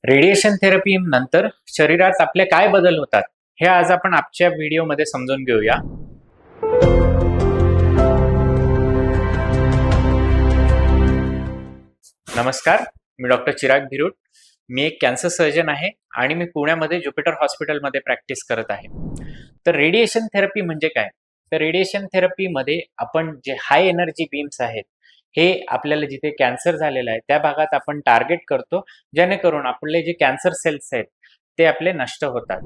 Radiation therapy नंतर शरीरात आपले काय बदल होतात हे आज आपण आजच्या व्हिडिओमध्ये समजून घेऊया. नमस्कार, मी डॉक्टर चिराग भिरुड. मी एक कॅन्सर सर्जन आहे आणि मी पुण्यामध्ये ज्युपिटर हॉस्पिटलमध्ये प्रॅक्टिस करत आहे. तर रेडिएशन थेरपी म्हणजे काय? तर रेडिएशन थेरपीमध्ये आपण जे हाय एनर्जी बीम्स आहेत हे आपल्याला जिथे कॅन्सर झालेला आहे त्या भागात आपण टार्गेट करतो, जेणेकरून आपले जे कॅन्सर सेल्स आहेत ते आपले नष्ट होतात.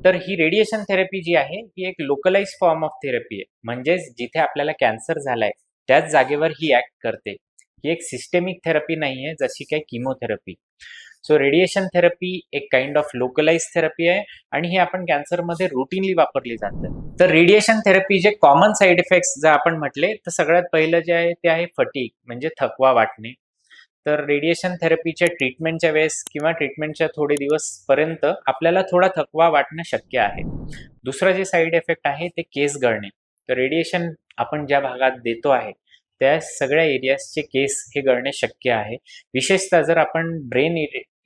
तर ही रेडिएशन थेरपी जी आहे ही एक लोकलाइज फॉर्म ऑफ थेरपी आहे, म्हणजेच जिथे आपल्याला कॅन्सर झालाय त्याच जागेवर ही ऍक्ट करते. ही एक सिस्टेमिक थेरपी नाही आहे जशी काही किमोथेरपी. सो रेडिएशन थेरपी एक काइंड ऑफ लोकलाइज थेरपी आहे आणि हे आपण कॅन्सरमध्ये रुटीनली वापरली जाते. तर रेडिएशन थेरपीचे कॉमन साईड इफेक्ट्स जर आपण म्हटले तर सगळ्यात पहिलं जे आहे ते आहे फटीग, म्हणजे थकवा वाटणे. तर रेडिएशन थेरपीच्या ट्रीटमेंटच्या वेळेस किंवा ट्रीटमेंटच्या थोडे दिवस पर्यंत आपल्याला थोडा थकवा वाटणं शक्य आहे. दुसरं जे साईड इफेक्ट आहे ते केस गळणे. तर रेडिएशन आपण ज्या भागात देतो आहे त्या सगळ्या एरियाजचे केस हे गळणे शक्य आहे. विशेषतः जर आपण ब्रेन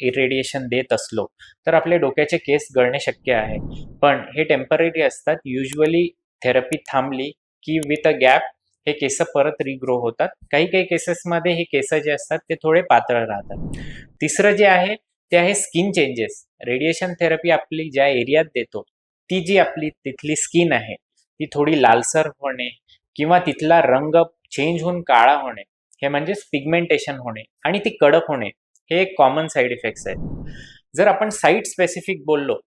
इरेडिएशन देत असलो तर आपले डोक्याचे केस गळणे शक्य आहे, पण हे टेम्पररी असतात. युजली थेरपी थांबली की विथ अ गॅप हे केस परत रिग्रो होतात. काही काही केसेसमध्ये हे केस जे असतात ते थोडे पातळ राहतात. तिसरं जे आहे ते आहे स्किन चेंजेस. रेडिएशन थेरपी आपली ज्या एरियात देतो ती जी आपली तिथली स्किन आहे ती थोडी लालसर होणे किंवा तिथला रंग चेंज होऊन काळा होणे, हे म्हणजेच पिगमेंटेशन होणे आणि ती कडक होणे, हे एक कॉमन साईड इफेक्ट्स आहेत. जर आपण साईट स्पेसिफिक बोललो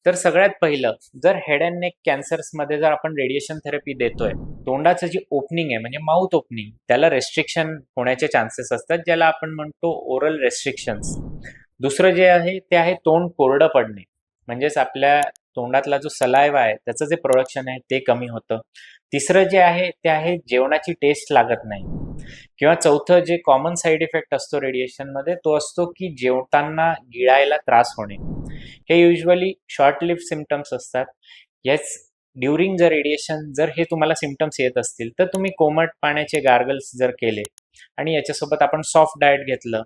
तर सगळ्यात पहिलं, जर हेड अँड नेक कॅन्सर्समध्ये जर आपण रेडिएशन थेरपी देतोय, तोंडाचं जे ओपनिंग आहे म्हणजे माउथ ओपनिंग त्याला रेस्ट्रिक्शन होण्याचे चान्सेस असतात, ज्याला आपण म्हणतो ओरल रेस्ट्रिक्शन्स. दुसरं जे आहे ते आहे तोंड कोरडं पडणे, म्हणजेच आपल्या तोंडातला जो सलायवा आहे त्याचं जे प्रोडक्शन आहे ते कमी होतं. तिसरं जे आहे ते आहे जेवणाची टेस्ट लागत नाही. किंवा चौथं जे कॉमन साईड इफेक्ट असतो रेडिएशनमध्ये तो असतो की जेवताना गिळायला त्रास होणे. हे युजली शॉर्ट लिव्ह सिम्पटम्स असतात. याच ड्युरिंग द रेडिएशन जर हे तुम्हाला सिम्पटम्स येत असतील तर तुम्ही कोमट पाण्याचे गार्गल्स जर केले आणि याच्यासोबत आपण सॉफ्ट डाएट घेतलं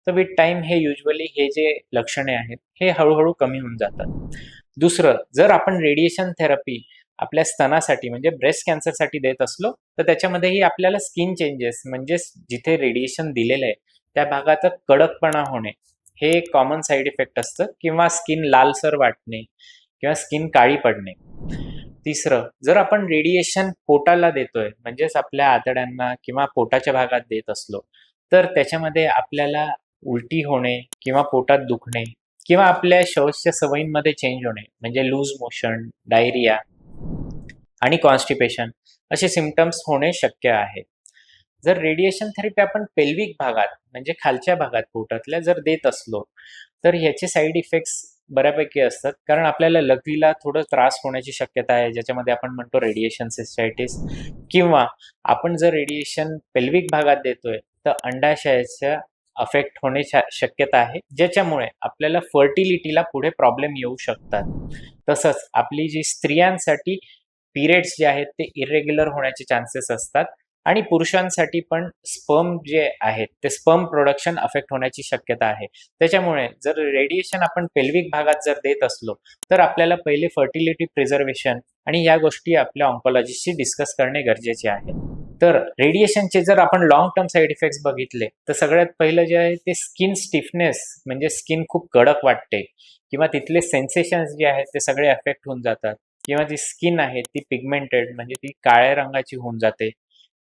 तर विथ टाइम हे युजली हे जे लक्षणे आहेत हे हळूहळू कमी होऊन जातात. दुसरं, जर आपण रेडिएशन थेरपी आपल्या स्तनासाठी म्हणजे ब्रेस्ट कॅन्सरसाठी देत असलो तर त्याच्यामध्येही आपल्याला स्किन चेंजेस, म्हणजेच जिथे रेडिएशन दिलेलं आहे त्या भागाचा कडकपणा होणे, हे एक कॉमन साईड इफेक्ट असतं, किंवा स्किन लालसर वाटणे किंवा स्किन काळी पडणे. तिसरं, जर आपण रेडिएशन पोटाला देतोय म्हणजेच आपल्या आतड्यांना किंवा पोटाच्या भागात देत असलो तर त्याच्यामध्ये आपल्याला उलटी होणे किंवा पोटात दुखणे किंवा आपल्या शौचच्या सवयींमध्ये चेंज होणे म्हणजे लूज मोशन, डायरिया आणि कॉन्स्टिपेशन असे सिम्पटम्स होणे शक्य आहे. जर रेडिएशन थेरपी आपण पेल्विक भागात म्हणजे खालच्या भागात पोटातल्या जर देत असलो तर ह्याचे साईड इफेक्ट्स बऱ्यापैकी असतात, कारण आपल्याला लघवीला थोडं त्रास होण्याची शक्यता आहे, ज्याच्यामध्ये आपण म्हणतो रेडिएशन सिस्टायटिस. किंवा आपण जर रेडिएशन पेल्विक भागात देतोय तर अंडाशयाच्या अफेक्ट होण्याची शक्यता आहे, ज्याच्यामुळे आपल्याला फर्टिलिटीला पुढे प्रॉब्लेम येऊ शकतात. तसंच आपली जी स्त्रियांसाठी पिरियड्स जे आहेत ते इरेग्युलर होण्याचे चान्सेस असतात आणि पुरुषांसाठी पण स्पर्म जे आहेत ते स्पर्म प्रोडक्शन अफेक्ट होण्याची शक्यता आहे. त्याच्यामुळे जर रेडिएशन आपण पेल्विक भागात जर देत असलो तर आपल्याला पहिले फर्टिलिटी प्रिझर्वेशन आणि या गोष्टी आपल्या ऑन्कोलॉजिस्टशी डिस्कस करणे गरजेचे आहे. तर रेडिएशनचे जर आपण लॉंग टर्म साईड इफेक्ट्स बघितले तर सगळ्यात पहिलं जे आहे ते स्किन स्टिफनेस, म्हणजे स्किन खूप कडक वाटते किंवा तिथले सेन्सेशन्स जे आहेत ते सगळे अफेक्ट होऊन जातात, किंवा जी स्किन आहे ती पिगमेंटेड म्हणजे ती काळ्या रंगाची होऊन जाते,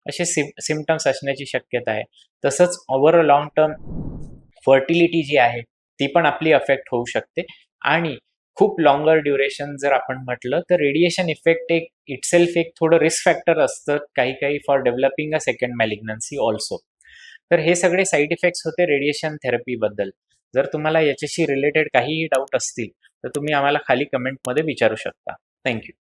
असे सिम्पटम्स असण्याची शक्यता आहे. तसंच over a long term fertility जी आहे ती पण आपली अफेक्ट होऊ शकते. आणि खूप लॉंगर ड्युरेशन जर आपण म्हटलं तर रेडिएशन इफेक्ट एक इटसेल्फ एक थोडं रिस्क फॅक्टर असतं काही काही for developing a second malignancy also. तर हे सगळे साईड इफेक्ट्स होते रेडिएशन थेरपीबद्दल. जर तुम्हाला याच्याशी रिलेटेड काहीही डाऊट असतील तर तुम्ही आम्हाला खाली कमेंटमध्ये विचारू शकता. थँक्यू.